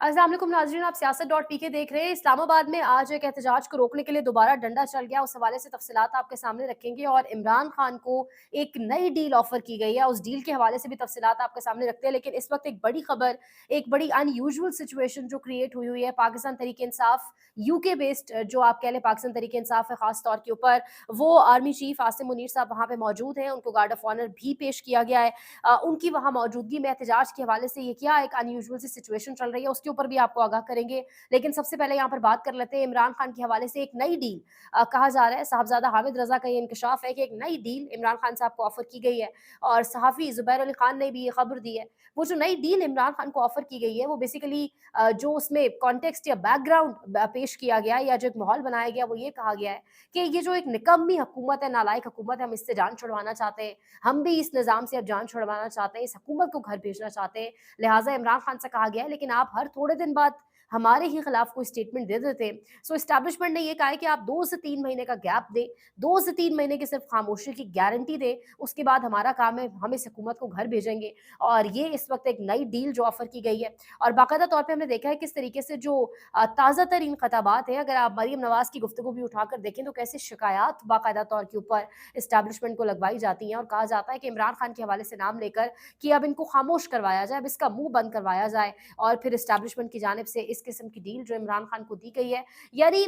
अस्सलाम वालेकुम नाज़रीन, आप सियासत.pk देख रहे हैं। इस्लामाबाद में आज एक एहतजाज को रोकने के लिए दोबारा डंडा चल गया। उस हवाले से तफसीलात आपके सामने रखेंगे और इमरान खान को एक नई डील ऑफर की गई है। उस डील के हवाले से भी तफसीलात आपके सामने रखते हैं। लेकिन इस वक्त एक बड़ी खबर, एक बड़ी अनयूजुअल सिचुएशन जो क्रिएट हुई है पाकिस्तान तहरीक इंसाफ यूके बेस्ड, जो आप कह लें पाकिस्तान तहरीक इंसाफ है खास तौर के ऊपर, वो आर्मी चीफ आसिम मुनीर साहब वहाँ पे मौजूद हैं। उनको गार्ड ऑफ ऑनर भी पेश किया गया है। उनकी वहाँ मौजूदगी में एहतजाज के हवाले से ये क्या एक अनयूजुअल सी सिचुएशन चल रही है, उसके ऊपर भी आपको आगाह करेंगे। लेकिन सबसे पहले यहाँ पर बात कर लेते हैं इमरान खान के हवाले से एक नई डील कहा जा रहा है। साहबजादा हामिद रजा का ये इंकशाफ है कि एक नई डील इमरान खान साहब को ऑफर की गई है और सहाफ़ी ज़ुबैर अली खान ने भी ये खबर दी है। वो जो नई डील इमरान खान को ऑफर की गई है वो बेसिकली जो उसमें कॉन्टेक्स्ट या बैकग्राउंड पेश किया गया है या जो एक माहौल बनाया गया, वो ये कहा गया है कि ये जो एक निकम्मी हुकूमत है, नालायक हुकूमत है, हम इससे जान छुड़वाना चाहते हैं। हम भी इस निज़ाम से अब जान छुड़वाना चाहते हैं, इस हुकूमत को घर भेजना चाहते हैं। लिहाजा इमरान खान से कहा गया है लेकिन आप हर थोड़े दिन बाद हमारे ही खिलाफ कोई स्टेटमेंट दे देते हैं। सो एस्टैब्लिशमेंट ने ये कहा है कि आप 2 से 3 महीने का गैप दें, 2 से 3 महीने की सिर्फ खामोशी की गारंटी दें, उसके बाद हमारा काम है, हम इस हुकूमत को घर भेजेंगे। और ये इस वक्त एक नई डील जो ऑफर की गई है और बाकायदा तौर पे हमने देखा है किस तरीके से जो ताज़ा तरीन खताबात हैं, अगर आप मरीम नवाज की गुफ्तगू भी उठाकर देखें तो कैसे शिकायत बाकायदा तौर के ऊपर एस्टैब्लिशमेंट को लगवाई जाती हैं और कहा जाता है कि इमरान खान के हवाले से नाम लेकर कि अब इनको खामोश करवाया जाए, अब इसका मुंह बंद करवाया जाए। और फिर एस्टैब्लिशमेंट की जानिब से इस किस्म की डील जो इमरान खान को दी गई है, यानी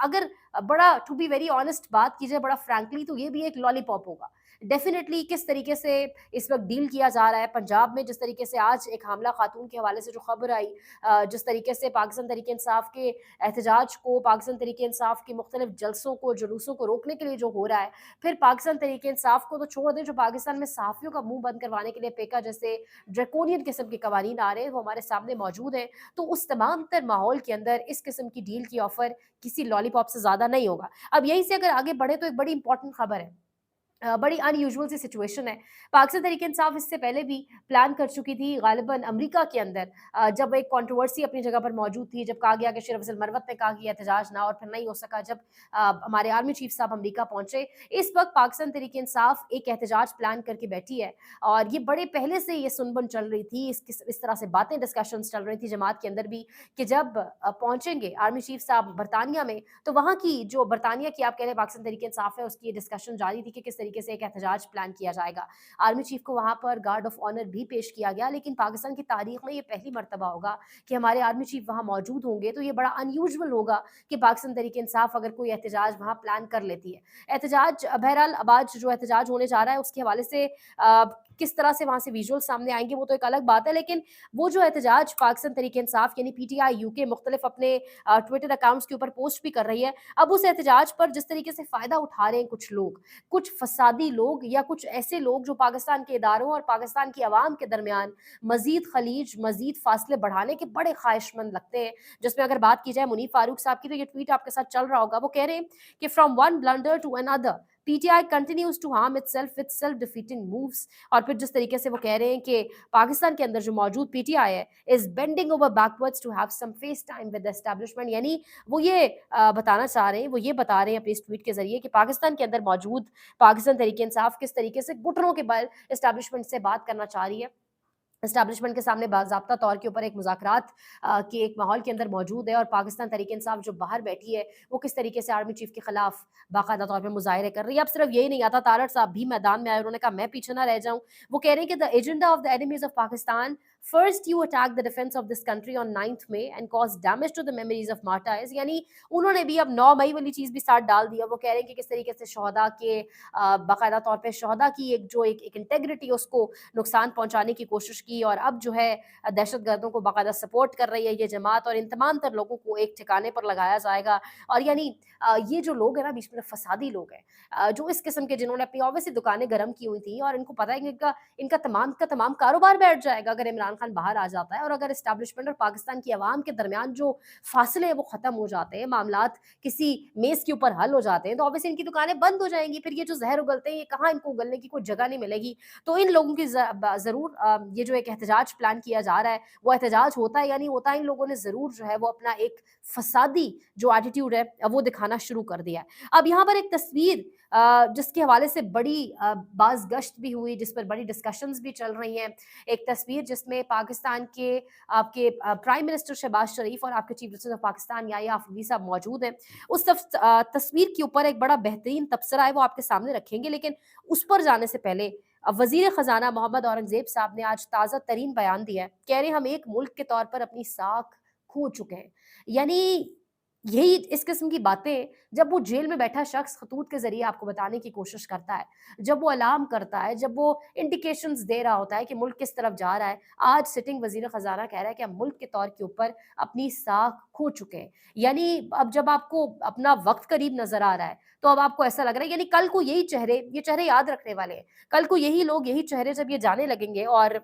अगर बड़ा टू बी वेरी ऑनेस्ट बात की जाए, बड़ा फ्रैंकली, तो ये भी एक लॉलीपॉप होगा। डेफिनेटली किस तरीके से इस वक्त डील किया जा रहा है पंजाब में, जिस तरीके से आज एक हामला खातून के हवाले से जो खबर आई, जिस तरीके से पाकिस्तान तहरीक इंसाफ के एहतजाज को, पाकिस्तान तहरीक इंसाफ के मुख्तलिफ जलसों को, जुलूसों को रोकने के लिए जो हो रहा है, फिर पाकिस्तान तहरीक इंसाफ को तो छोड़ दें, जो पाकिस्तान में सहाफ़ियों का मुँह बंद करवाने के लिए पेका जैसे ड्रैकोनियन किस्म के कवानीन आ रहे हैं, वो हमारे सामने मौजूद हैं। तो उस तमाम तर माहौल के अंदर इस किस्म की डील की ऑफ़र किसी लॉलीपॉप से ज़्यादा नहीं होगा। अब यहीं से अगर आगे बढ़े तो एक बड़ी इंपॉर्टेंट खबर है। बड़ी अनयूजुअल सी सिचुएशन है। पाकिस्तान तहरीक इंसाफ इससे पहले भी प्लान कर चुकी थी ग़ालिबन अमेरिका के अंदर, जब एक कंट्रोवर्सी अपनी जगह पर मौजूद थी, जब कहा गया कि शेर अफ़ज़ल मरवत ने कहा कि एहतजाज ना, और फिर नहीं हो सका जब हमारे आर्मी चीफ साहब अमेरिका पहुँचे। इस वक़्त पाकिस्तान तहरीक इंसाफ एक एहतजाज प्लान करके बैठी है और ये बड़े पहले से ये सुन-बुन चल रही थी, इस तरह से बातें डिस्कशंस चल रही थी जमात के अंदर भी कि जब पहुँचेंगे आर्मी चीफ साहब बरतानिया में, तो वहाँ की जो बरतानिया की आप कह लें पाकिस्तान तहरीक इंसाफ है, उसकी ये डिस्कशन जारी थी कि किस तरीके से एक एहतजाज प्लान किया जाएगा। आर्मी चीफ को वहाँ पर गार्ड ऑफ ऑनर भी पेश किया गया, लेकिन पाकिस्तान की तारीख में ये पहली मर्तबा होगा कि हमारे आर्मी चीफ वहाँ मौजूद होंगे, तो ये बड़ा अनयूजुअल होगा कि पाकिस्तान तहरीक इंसाफ अगर कोई एहतजाज वहाँ प्लान कर लेती है। एहतजाज बहरहाल अब आज जो एहतजाज होने जा रहा है उसके हवाले से किस तरह से वहाँ से विजुअल सामने आएँगे वो तो एक अलग बात है, लेकिन वो जो एहतजाज पाकिस्तान तहरीक इंसाफ यानी पीटीआई यूके मुख्तलिफ अपने ट्विटर अकाउंट्स के ऊपर पोस्ट भी कर रही है। अब उस एहतजाज पर जिस तरीके से फ़ायदा उठा रहे हैं कुछ लोग, कुछ फसादी लोग या कुछ ऐसे लोग जो पाकिस्तान के इदारों और पाकिस्तान की आवाम के दरमियान मज़ीद खलीज, मज़ीद फासले बढ़ाने के बड़े ख्वाहिशमंद लगते हैं। जिसमें अगर बात की जाए मुनीर फारूक साहब की, तो ये ट्वीट आपके साथ चल रहा होगा। वो कह रहे हैं कि from one blunder to another PTI continues to harm itself with self defeating moves. और फिर जिस तरीके से वो कह रहे हैं कि पाकिस्तान के अंदर जो मौजूद पीटीआई है is bending over backwards to have some face time with the establishment, यानी वो ये बताना चाह रहे हैं, वो ये बता रहे हैं अपने इस ट्वीट के जरिए कि पाकिस्तान के अंदर मौजूद पाकिस्तान तहरीक इंसाफ किस तरीके से घुटनों के बल एस्टैब्लिशमेंट से बात करना चाह रही है। एस्टैब्लिशमेंट के सामने बाज़ाब्ता तौर के ऊपर एक मुज़ाकरात के एक माहौल के अंदर मौजूद है और पाकिस्तान तहरीक इंसाफ जो बाहर बैठी है, वो किस तरीके से आर्मी चीफ के खिलाफ बाकायदा तौर पे मुज़ाहिरे कर रही है। अब सिर्फ यही नहीं, आता तारड़ साहब भी मैदान में आए, उन्होंने कहा मैं पीछे ना रह जाऊँ। वो कह रहे हैं कि the agenda of the enemies of Pakistan, first you attack the defence of this country on 9th May and cause damage to the memories of martyrs, यानी उन्होंने भी अब 9 मई वाली चीज़ भी साथ डाल दी है। वो कह रहे हैं कि किस तरीके से शहदा के बाकायदा तौर पे शहदा की एक जो एक इंटेग्रिटी है उसको नुकसान पहुँचाने की कोशिश की और अब जो है दहशतगर्दों को बाकायदा सपोर्ट कर रही है ये जमात और इन तमाम तर लोगों को एक ठिकाने पर लगाया जाएगा। और यानी ये जो लोग हैं ना बीच में फसादी लोग हैं, जो इस किस्म के जिन्होंने अपनी ऑब्वियसली दुकानें गर्म की हुई थी और इनको पता है कि इनका इनका तमाम का तमाम कारोबार बैठ जाएगा अगर इमरान खान बाहर आ जाता है और अगर एस्टैब्लिशमेंट और पाकिस्तान की आवाम के दरमियान जो फासले हैं वो ख़त्म हो जाते हैं, मामलात किसी मेज़ के ऊपर हल हो जाते हैं, तो ऑब्वियसली इनकी दुकानें बंद हो जाएंगी। फिर ये जो जहर उगलते हैं ये कहाँ इनको उगलने की कोई जगह नहीं मिलेगी। तो इन लोगों की ज़रूर ये जो एक एहतजाज प्लान किया जा रहा है वो एहतजाज होता है यानी होता है, इन लोगों ने ज़रूर जो है वो अपना एक फसादी जो एटीट्यूड है वो दिखाना शुरू कर दिया है। अब यहाँ पर एक तस्वीर जिसके हवाले से बड़ी बाज़ गश्त भी हुई, जिस पर बड़ी डिस्कशंस भी चल रही हैं। एक तस्वीर जिसमें में पाकिस्तान के आपके प्राइम मिनिस्टर शहबाज शरीफ और आपके chief justice of Pakistan Yahya Afridi साहब मौजूद हैं। उस तस्वीर के ऊपर एक बड़ा बेहतरीन तबसरा है, वो आपके सामने रखेंगे, लेकिन उस पर जाने से पहले वजीर खजाना मोहम्मद औरंगजेब साहब ने आज ताज़ा तरीन बयान दिया है। कह रहे हैं हम एक मुल्क के तौर पर अपनी साख खो चुके हैं। यानी यही इस किस्म की बातें जब वो जेल में बैठा शख्स खतूत के ज़रिए आपको बताने की कोशिश करता है, जब वो अलार्म करता है, जब वो इंडिकेशंस दे रहा होता है कि मुल्क किस तरफ जा रहा है, आज सिटिंग वज़ीर ख़ज़ाना कह रहा है कि हम मुल्क के तौर के ऊपर अपनी साख खो चुके हैं। यानी अब जब आपको अपना वक़्त करीब नज़र आ रहा है, तो अब आपको ऐसा लग रहा है यानी कल को यही चेहरे, ये चेहरे याद रखने वाले हैं। कल को यही लोग, यही चेहरे जब ये जाने लगेंगे और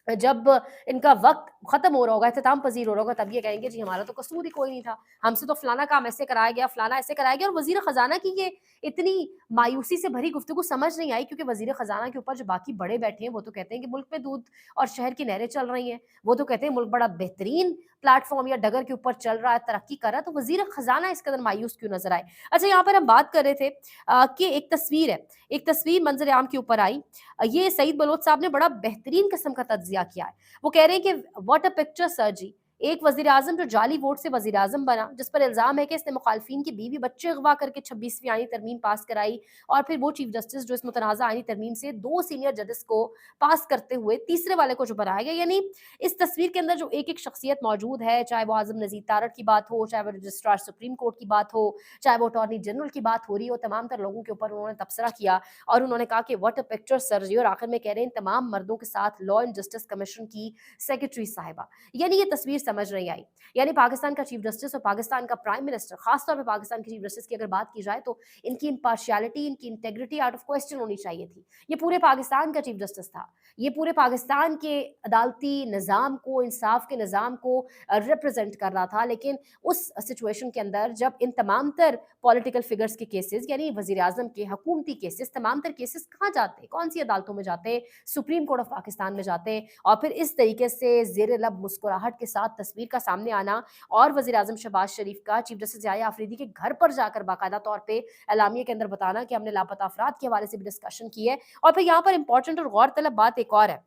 जब इनका वक़्त ख़त्म हो रहा होगा, इख्तिताम पज़ीर हो रहा होगा, तब ये कहेंगे जी हमारा तो कसूर ही कोई नहीं था। हमसे तो फ़लाना काम ऐसे कराया गया, फ़लाना ऐसे कराया गया। और वज़ीर ख़ज़ाना की ये इतनी मायूसी से भरी गुफ्तगू समझ नहीं आई, क्योंकि वज़ीर ख़ज़ाना के ऊपर जो बाकी बड़े बैठे हैं, वो तो कहते हैं कि मुल्क में दूध और शहर की नहरें चल रही हैं। वो तो कहते हैं मुल्क बड़ा बेहतरीन प्लेटफ़ॉर्म या डगर के ऊपर चल रहा है, तरक्की कर रहा है। तो वज़ीर ख़ज़ाना इस कदर मायूस क्यों नज़र आए? अच्छा, यहाँ पर हम बात कर रहे थे कि एक तस्वीर है, एक तस्वीर मंज़र-ए-आम के ऊपर आई। ये सईद बलोच साहब ने बड़ा बेहतरीन किस्म का तज्ज़िया किया है। वो कह रहे हैं कि व्हाट अ पिक्चर सर जी, एक वज़ीर-ए-आज़म जो जाली वोट से वज़ीर-ए-आज़म बना, जिस पर इल्ज़ाम है कि इसने मुखालिफिन की बीवी बच्चे अगवा करके 26वीं आईनी तरमीम पास कराई, और फिर वो चीफ जस्टिस जो इस मुतनाज़ा आईनी तरमीम से 2 सीनियर जजेस को पास करते हुए तीसरे वाले को जो बनाया गया। यानी इस तस्वीर के अंदर जो एक-एक शख्सियत मौजूद है, चाहे वो आज़म नज़ीर तारड़ की बात हो, चाहे वो रजिस्ट्रार सुप्रीम कोर्ट की बात हो, चाहे वो अटॉर्नी जनरल की बात हो रही हो, तमाम तर लोगों के ऊपर उन्होंने तबसरा किया और उन्होंने कहा कि व्हाट अ पिक्चर सर जी। और आखिर में कह रहे हैं तमाम मर्दों के साथ लॉ एंड जस्टिस कमीशन की सेक्रेटरी साहिबा। यानी ये तस्वीर समझ नहीं आई। यानी पाकिस्तान का चीफ जस्टिस और पाकिस्तान का प्राइम मिनिस्टर, खासतौर पे पाकिस्तान के चीफ जस्टिस की अगर बात की जाए, तो इनकी इम्पार्शियलिटी, इनकी इंटेग्रिटी आउट ऑफ क्वेश्चन होनी चाहिए थी। ये पूरे पाकिस्तान का चीफ जस्टिस था। ये पूरे पाकिस्तान के अदालती निज़ाम को, इंसाफ के निज़ाम को रिप्रेजेंट कर रहा था। लेकिन उस सिचुएशन के अंदर जब इन तमाम तर पॉलिटिकल फिगर्स के केसेस, यानी वज़ीर-ए-आज़म के हुकूमती केसेस, तमाम तर केसेस कहाँ जाते हैं? कौन सी अदालतों में जाते हैं? सुप्रीम कोर्ट ऑफ पाकिस्तान में जाते हैं। और फिर इस तरीके से ज़ेरे लब मुस्कुराहट के साथ तस्वीर का सामने आना और वज़ीर-ए-आज़म शहबाज शरीफ का चीफ जस्टिस याहिया आफरीदी के घर पर जाकर बाकायदा तौर पे एलामिया के अंदर बताना कि हमने लापता अफराद के हवाले से भी डिस्कशन की है। और फिर यहाँ पर इंपॉर्टेंट और गौरतलब बात एक और है,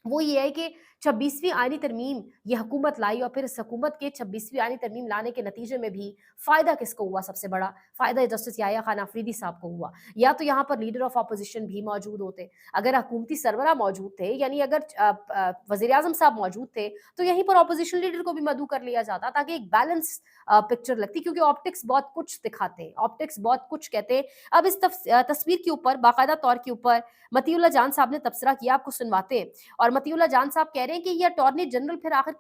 वो ये है कि 26वीं आईनी तरमीम ये हुकूमत लाई, और फिर इस हुकूमत के 26वीं आईनी तरमीम लाने के नतीजे में भी फ़ायदा किसको हुआ? सबसे बड़ा फ़ायदा जस्टिस याहिया खान आफरीदी साहब को हुआ। या तो यहाँ पर लीडर ऑफ अपोजिशन भी मौजूद होते, अगर हुकूमती सरबराह मौजूद थे, यानी अगर वज़ीर-ए-आज़म साहब मौजूद थे, तो यहीं पर अपोजिशन लीडर को भी मदऊ कर लिया जाता, ताकि एक बैलेंस पिक्चर लगती, क्योंकि ऑप्टिक्स बहुत कुछ दिखाते हैं, ऑप्टिक्स बहुत कुछ कहते हैं। अब इस तस्वीर के ऊपर बाकायदा तौर के ऊपर मतीउल्लाह जान साहब ने तबसरा किया, आपको सुनवाते हैं। और मतीउल्लाह जान साहब कह रहे हैं कि ये अटॉर्नी जनरल फिर आखिर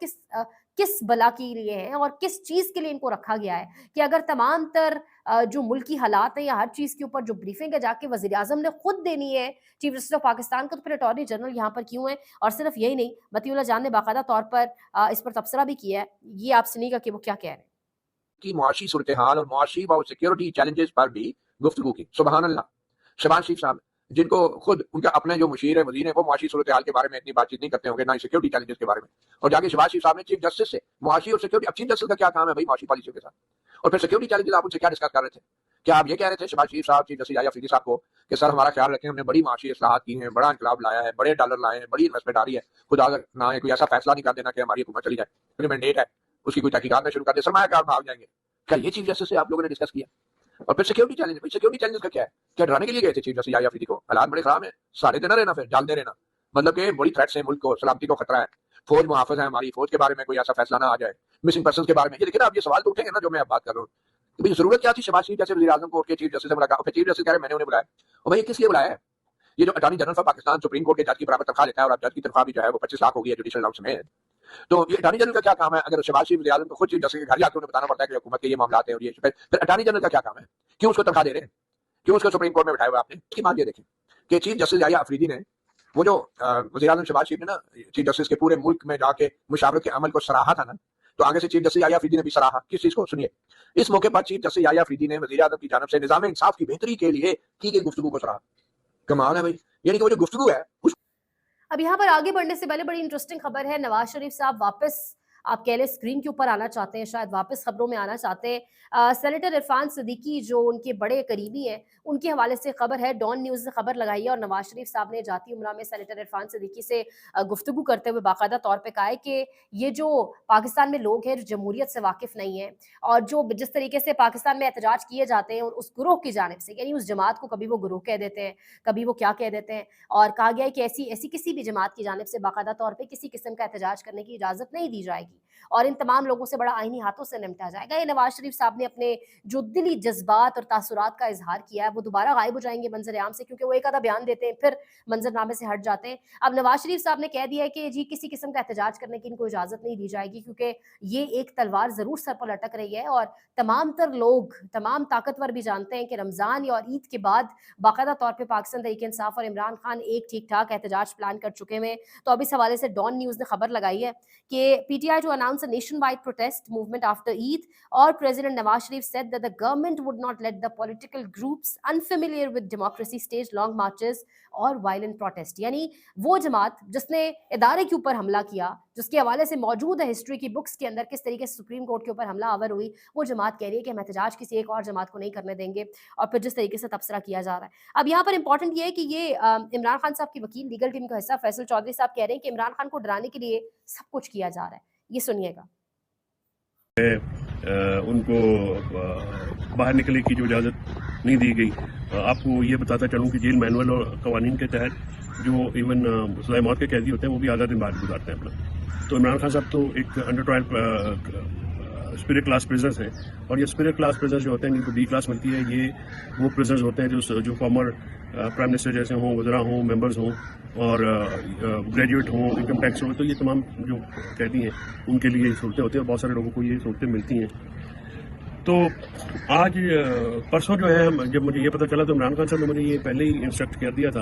किस बला के लिए हैं और किस चीज़ के लिए इनको रखा गया है, कि अगर तमाम तर जो मुल्की हालात हैं या हर चीज़ के ऊपर जो ब्रीफिंग है जाके वज़ीर-ए-आज़म ने खुद देनी है चीफ जस्टिस ऑफ पाकिस्तान को, तो फिर अटॉर्नी जनरल यहाँ पर क्यों है? और सिर्फ यही नहीं, मतीउल्लाह जान ने बाकायदा तौर पर इस पर तबसरा भी किया है। ये आप सुनिएगा कि वो क्या कह रहे हैं। की मुआशी सूरत-ए-हाल और मुआशी व सिक्योरिटी चैलेंजेस पर भी गुफ्तगू की। सुबहान अल्लाह। शहबाज शरीफ साहब, जिनको खुद उनका अपने जो मुशीर है, वज़ीर है, वो मुआशी सूरत-ए-हाल के बारे में इतनी बातचीत नहीं करते होंगे, ना ही सिक्योरिटी चैलेंजेस के बारे में। और जाके शहबाज शरीफ साहब ने चीफ जस्टिस से मुआशी और सिक्योरिटी, अब चीफ जस्टिस का क्या काम है भाई मुआशी पॉलिसियों के साथ? और फिर सिक्योरिटी चैलेंजेस आप उनसे क्या डिस्कस कर रहे थे? क्या आप ये कह रहे थे शहबाज शरीफ साहब, चीफ जस्टिस याहिया आफरीदी साहब को कि सर हमारा ख्याल रखें, हमने बड़ी मुआशी इस्लाहात की हैं, बड़ा इनकलाब लाया है, बड़े डॉलर लाए हैं, बड़ी इन्वेस्टमेंट आ रही है, खुदा ना है कोई ऐसा फैसला नहीं कर देना कि हमारी हुकूमत चली जाए, फिर मैंडेट है, उसकी कोई तहकीकात में शुरू कर दे, सरमायाकार भाग जाएंगे। क्या ये चीफ जस्टिस से आप लोगों ने डिस्कस किया? और फिर सिक्योरिटी चैलेंज, सिक्योरिटी चैलेंज का क्या है? क्या डराने के लिए गए थे चीफ जस्टिस याहिया आफरीदी को? हालात बड़े खराब है, साड़े देना रहना, फिर डालते रहना, मतलब कि बड़ी थ्रेट्स है, मुल्क को सलामती को खतरा है, फौज मुहाफिज है हमारी, फौज के बारे में कोई ऐसा फैसला ना आ जाए, मिसिंग पर्सन के बारे में। ये देखिए ना, आप ये सवाल तो उठेंगे ना जो मैं अब बात कर रहा हूँ कि भाई जरूरत क्या थी शहबाज शरीफ जैसे वज़ीर-ए-आज़म को के चीफ जस्टिस से मुलाकात? फिर चीफ जस्टिस कह रहे मैंने उन्हें बुलाया। और भाई किस लिए बुलाया है? ये जो attorney general of Pakistan supreme court के जज की बराबर तनख्वाह लेता है, और अब जज की तनख्वाह भी जो है वो 25 लाख हो गई है जुडिशियल अलाउंस में, तो ये अटॉर्नी जनरल का क्या काम है? अगर शहबाज शरीफ वज़ीर-ए-आज़म को खुद चीफ जस्टिस के घर जाकर उन्हें बताना पड़ता है कि हुकूमत के ये मामलात हैं और ये, फिर अटॉर्नी जनरल का क्या काम है? क्यों उसको तनख्वाह दे रहे हैं? क्यों उसको सुप्रीम कोर्ट में बैठाया हुआ आपने? इसकी मान ये देखें कि चीफ जस्टिस याहिया आफरीदी ने, वो जो वज़ीर-ए-आज़म शहबाज शरीफ ने ना चीफ जस्टिस के पूरे मुल्क में जाके मुशावरत के अमल को सराहा था ना, तो आगे से चीफ जस्टिस याहिया आफरीदी ने भी सराहा। किस चीज को? सुनिए। इस मौके पर चीफ जस्टिस याहिया आफरीदी ने वज़ीर-ए-आज़म की जानिब से निज़ाम इंसाफ की बेहतरी के लिए की गई गुफ्तगू को सराहा। कमाल है भाई, यानी कि वो जो गुफ्तगू है उस अब यहाँ पर आगे बढ़ने से पहले बड़ी इंटरेस्टिंग खबर है, नवाज शरीफ साहब वापस آپ कह लें स्क्रीन के ऊपर आना चाहते हैं, शायद वापस खबरों में आना चाहते हैं। सेनेटर इरफान सिद्दीकी जो उनके बड़े करीबी हैं, उनके हवाले से खबर है, डॉन न्यूज़ ने खबर लगाई है और नवाज शरीफ साहब ने जाती उमरा में सेनेटर इरफान सिद्दीकी से गुफ्तगू करते हुए बाकायदा तौर पे कहा है कि ये जो पाकिस्तान में लोग हैं जो जमहूरियत से वाकिफ़ नहीं हैं और जो जिस तरीके से पाकिस्तान में एहतजाज किए जाते हैं उस ग्रोह की जानिब से, यानी उस जमात को कभी वो ग्रोह कह देते हैं, कभी वो क्या कह देते हैं, और कहा गया है कि ऐसी किसी भी जमात की जानिब से बाकायदा तौर पे किसी किस्म का एहतजाज करने की इजाज़त नहीं दी जाएगी और इन तमाम लोगों से बड़ा आईनी हाथों से निपटा जाएगा। ये नवाज शरीफ साहब ने अपने जो दिली जज्बात और तासुरात का इजहार किया है वो दोबारा गायब हो जाएंगे मंजर आम से, क्योंकि वो एक आधा बयान देते हैं फिर मंजरनामे से हट जाते हैं। अब नवाज शरीफ साहब ने कह दिया है कि जी किसी किस्म का एहतजाज करने की इनको इजाज़त नहीं दी जाएगी, क्योंकि ये एक तलवार ज़रूर सर पर लटक रही है और तमाम तर लोग, तमाम ताकतवर भी जानते हैं कि रमज़ान और ईद के बाद बाकायदा तौर पर पाकिस्तान तहरीक इंसाफ और इमरान खान एक ठीक ठाक एहतजाज प्लान कर चुके हैं। तो अब इस हवाले से डॉन न्यूज़ ने खबर लगाई है कि PTI to announce a nationwide protest movement after Eid, or President Nawaz Sharif said that the government would not let the political groups unfamiliar with democracy stage long marches और violent protest. यानी वो जमात जिसने इदारे के ऊपर हमला किया, जिसके हवाले से मौजूद है हिस्ट्री की बुक्स के अंदर किस तरीके से सुप्रीम कोर्ट के ऊपर हमला आवर हुई, वो जमात कह रही है कि हम एहतजाज किसी एक और जमात को नहीं करने देंगे और फिर जिस तरीके से तबसरा किया जा रहा है। अब यहाँ पर इंपॉर्टेंट ये है कि ये इमरान खान साहब की वकील लीगल टीम का हिस्सा फैसल चौधरी साहब कह रहे हैं कि इमरान खान को डराने के लिए सब कुछ किया जा रहा है। ये सुनिएगा। उनको बाहर निकलने की जो इजाज़त नहीं दी गई। आपको ये बताता चलूँ कि जेल मैनुअल और कवानीन के तहत जो इवन सज़ाए मौत के कैदी होते हैं वो भी आधा दिन बाहर गुजारते हैं अपना। तो इमरान खान साहब तो एक under trial spirit class prisoners हैं, और ये स्पिरिट क्लास प्रिजनर्स जो होते हैं जिनको डी क्लास मिलती है, ये वो प्रिजनर्स होते हैं जो फॉर्मर प्राइम मिनिस्टर जैसे हों, वज़रा हों, मेंबर्स हों और ग्रेजुएट हों, इनकम टैक्स हो, तो ये तमाम जो कैदी हैं उनके लिए ये सहूलतें होती हैं और बहुत सारे लोगों को ये सहूलतें मिलती हैं। तो आज परसों जो है जब मुझे ये पता चला तो इमरान खान साहब ने मुझे ये पहले ही इंस्ट्रक्ट कर दिया था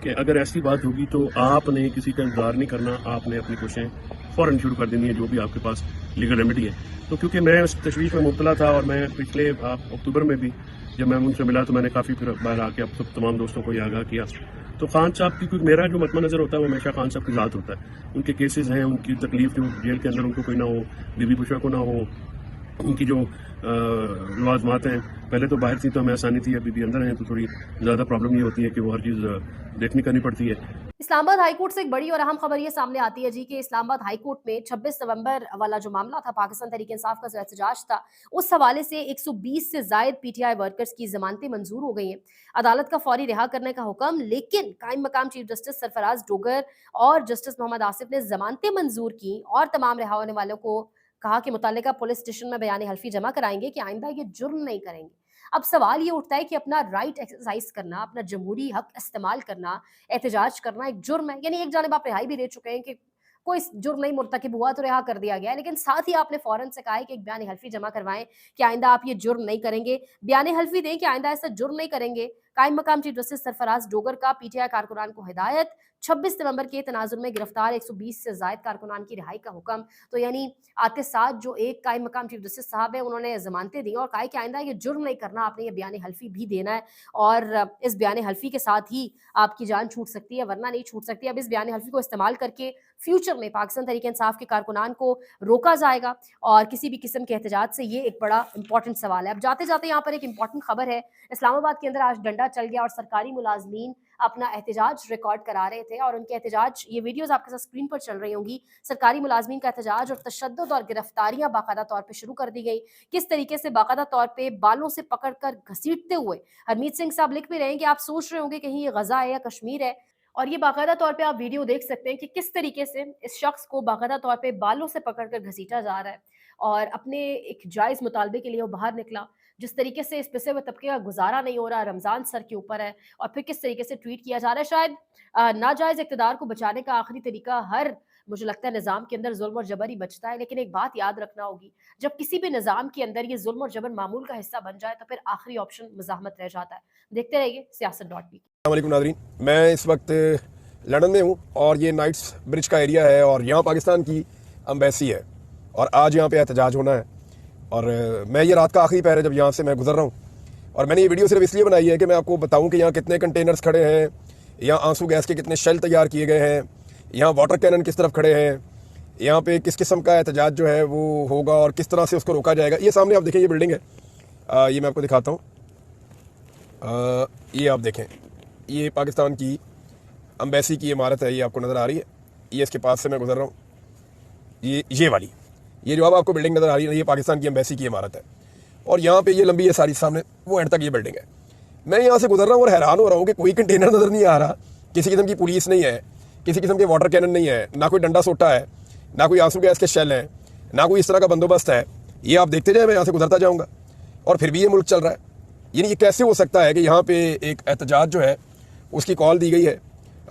कि अगर ऐसी बात होगी तो आपने किसी का इंतजार नहीं करना, आपने अपनी कोशिशें फ़ौरन शुरू कर देनी है जो भी आपके पास लीगल रेमेडी है। तो क्योंकि मैं उस तशवीश में मुब्तला था और मैं पिछले अक्टूबर में भी जब मैं उनसे मिला तो मैंने काफ़ी फिर बाहर आके अब सब तमाम दोस्तों को ये आगाह किया। तो खान साहब की क्योंकि मेरा जो मतमा नज़र होता है वो हमेशा खान साहब की ज़ात होता है, उनके केसेस हैं, उनकी तकलीफ जो जेल के अंदर उनको कोई ना हो, बीबी पुशा को ना हो, उनकी जो लवाजमात हैं पहले तो बाहर थी तो हमें आसानी थी, अभी भी अंदर हैं तो थोड़ी ज़्यादा प्रॉब्लम ये होती है कि वो हर चीज़ देखनी करनी पड़ती है। इस्लामाबाद हाईकोर्ट से एक बड़ी और अहम खबर ये सामने आती है जी कि इस्लामाबाद हाईकोर्ट में 26 नवंबर वाला जो मामला था, पाकिस्तान तहरीक इंसाफ का जो एहतजाज था, उस हवाले से 120 से जायद पीटीआई वर्कर्स की जमानतें मंजूर हो गई हैं। अदालत का फौरी रिहा करने का हुक्म, लेकिन कायम मकाम चीफ जस्टिस सरफराज डोगर और जस्टिस मोहम्मद आसिफ ने जमानतें मंजूर की और तमाम रिहा होने वालों को कहा कि मुतल्लिका पुलिस स्टेशन में बयान हल्फी जमा कराएंगे कि आइंदा ये जुर्म नहीं करेंगे। अब सवाल ये उठता है कि अपना राइट एक्सरसाइज करना, अपना जमहूरी हक इस्तेमाल करना, एहतजाज करना एक जुर्म है। यानी एक जानिब आप रिहाई भी दे चुके हैं कि कोई जुर्म नहीं मुर्तकिब हुआ तो रिहा कर दिया गया, लेकिन साथ ही आपने फौरन से कहा है कि एक बयान हल्फी जमा करवाएं कि आइंदा आप ये जुर्म नहीं करेंगे, बयान हल्फी दें कि आइंदा ऐसा जुर्म नहीं करेंगे। कायम मकाम चीफ जस्टिस सरफराज डोगर का पीटीआई कारकुनान को हिदायत, 26 नवंबर के तनाजुर में गिरफ्तार 120 से जायद कारकुनान की रिहाई का हुक्म। तो यानी आते साथ जो एक कायम मकाम चीफ जस्टिस साहब है उन्होंने जमानतें दी और कहा कि आइंदा ये जुर्म नहीं करना, आपने ये बयान हल्फी भी देना है और इस बयान हल्फी के साथ ही आपकी जान छूट सकती है वरना नहीं छूट सकती। अब इस बयान हल्फी को इस्तेमाल करके फ्यूचर में पाकिस्तान तहरीक इंसाफ के कारकुनान को रोका जाएगा और किसी भी किस्म के एहतजाज से, ये एक बड़ा इंपॉर्टेंट सवाल है। अब जाते जाते यहाँ पर एक इंपॉर्टेंट खबर है, इस्लामाबाद के अंदर आज डंडा चल गया और सरकारी मुलाजमीन अपना एहतजाज रिकॉर्ड करा रहे थे और उनके एहतजाज, ये वीडियोस आपके साथ स्क्रीन पर चल रही होंगी, सरकारी मुलाजमीन का एहतजाज और तशद्दुद और गिरफ्तारियां बाकायदा तौर पे शुरू कर दी गई। किस तरीके से बाकायदा तौर पे बालों से पकड़कर घसीटते हुए, हरमीत सिंह साहब लिख भी रहे हैं कि आप सोच रहे होंगे कहीं ये गजा है या कश्मीर है, और ये बाकायदा तौर पे आप वीडियो देख सकते हैं कि किस तरीके से इस शख्स को बाकायदा तौर पे बालों से पकड़कर घसीटा जा रहा है और अपने एक जायज़ मुतालबे के लिए वो बाहर निकला। जिस तरीके से इस पिसे हुए तबके का गुजारा नहीं हो रहा, रमज़ान सर के ऊपर है और फिर किस तरीके से ट्वीट किया जा रहा है। शायद नाजायज़ इक़्तिदार को बचाने का आखिरी तरीका हर, मुझे लगता है, निज़ाम के अंदर जुल्म और जबर ही बचता है, लेकिन एक बात याद रखना होगी, जब किसी भी निज़ाम के अंदर ये जुल्म और जबर मामूल का हिस्सा बन जाए तो फिर आखिरी ऑप्शन मुज़ाहमत रह जाता है। देखते रहिए सियासत.pk। अस्सलाम वालेकुम नाज़रीन, मैं इस वक्त लंदन में हूँ और ये नाइट्स ब्रिज का एरिया है और यहाँ पाकिस्तान की एम्बेसी है और आज यहाँ पे एहतजाज होना है और मैं ये रात का आखिरी पहर है जब यहाँ से मैं गुजर रहा हूँ और मैंने ये वीडियो सिर्फ इसलिए बनाई है कि मैं आपको बताऊँ कि यहाँ कितने कंटेनर्स खड़े हैं, यहाँ आंसू गैस के कितने शेल तैयार किए गए हैं, यहाँ वाटर कैनन किस तरफ खड़े हैं, यहाँ पे किस किस्म का एहतजाज जो है वो होगा और किस तरह से उसको रोका जाएगा। ये सामने आप देखें, ये बिल्डिंग है, ये मैं आपको दिखाता हूँ। ये आप देखें, ये पाकिस्तान की एम्बेसी की इमारत है, ये आपको नज़र आ रही है। ये इसके पास से मैं गुजर रहा हूँ, ये वाली, ये जो अब आपको बिल्डिंग नज़र आ रही है, ये पाकिस्तान की एम्बेसी की इमारत है। और यहाँ पे ये लंबी है सारी, सामने वो एंड तक ये बिल्डिंग है। मैं यहाँ से गुजर रहा हूँ और हैरान हो रहा हूँ कि कोई कंटेनर नज़र नहीं आ रहा, किसी किस्म की पुलिस नहीं है, किसी किस्म के वाटर कैनन नहीं है, ना कोई डंडा सोटा है, ना कोई आंसू गैस के शेल हैं, ना कोई इस तरह का बंदोबस्त है। ये आप देखते जाए, मैं यहाँ से गुजरता जाऊँगा और फिर भी ये मुल्क चल रहा है। यानी ये कैसे हो सकता है कि यहाँ पे एक एहतजाज जो है उसकी कॉल दी गई है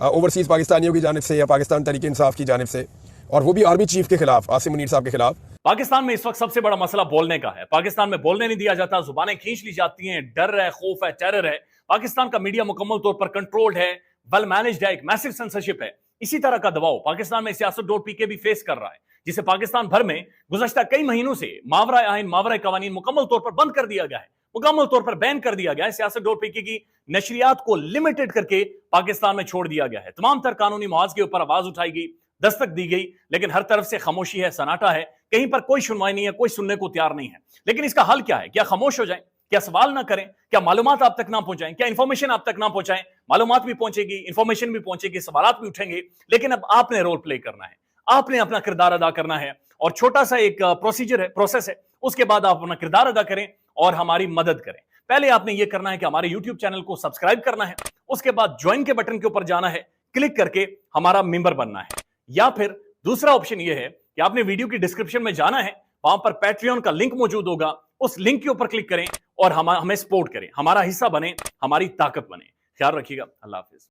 ओवरसीज़ पाकिस्तानियों की जानिब से या पाकिस्तान तहरीक इंसाफ की जानिब से, और वो भी आर्मी चीफ के खिलाफ, आसिम मुनीर साहब के खिलाफ। पाकिस्तान में इस वक्त सबसे बड़ा मसला बोलने का है। पाकिस्तान में बोलने नहीं दिया जाता, जुबानें खींच ली जाती हैं, डर है, खौफ है, टेरर है। पाकिस्तान का मीडिया मुकम्मल तौर पर कंट्रोल्ड है, वेल मैनेज्ड है, एक मैसिव सेंसरशिप है। इसी तरह का दबाव पाकिस्तान में सियासत.pk भी फेस कर रहा है, जिसे पाकिस्तान भर में गुज़श्ता कई महीनों से मावरा आइन, मावरा कवानीन मुकम्मल तौर पर बंद कर दिया गया है, मुकम्मल तौर पर बैन कर दिया गया है। सियासत.pk की नशरियात को लिमिटेड करके पाकिस्तान में छोड़ दिया गया है। तमाम तर कानूनी मुआवजे के ऊपर आवाज उठाई गई, दस्तक दी गई, लेकिन हर तरफ से खामोशी है, सन्नाटा है, कहीं पर कोई सुनवाई नहीं है, कोई सुनने को तैयार नहीं है। लेकिन इसका हल क्या है? क्या खामोश हो जाएं? क्या सवाल ना करें? क्या मालूमात आप तक ना पहुंचाएं? क्या इंफॉर्मेशन आप तक ना पहुंचाएं? मालूमात भी पहुंचेगी, इंफॉर्मेशन भी पहुंचेगी, सवालात भी उठेंगे, लेकिन अब आपने रोल प्ले करना है, आपने अपना किरदार अदा करना है। और छोटा सा एक प्रोसीजर है, प्रोसेस है, उसके बाद आप अपना किरदार अदा करें और हमारी मदद करें। पहले आपने ये करना है कि हमारे YouTube चैनल को सब्सक्राइब करना है, उसके बाद ज्वाइन के बटन के ऊपर जाना है, क्लिक करके हमारा मेंबर बनना है। या फिर दूसरा ऑप्शन यह है कि आपने वीडियो की डिस्क्रिप्शन में जाना है, वहां पर पैट्रियन का लिंक मौजूद होगा, उस लिंक के ऊपर क्लिक करें और हमें सपोर्ट करें, हमारा हिस्सा बने, हमारी ताकत बने। ख्याल रखिएगा। अल्लाह हाफिज।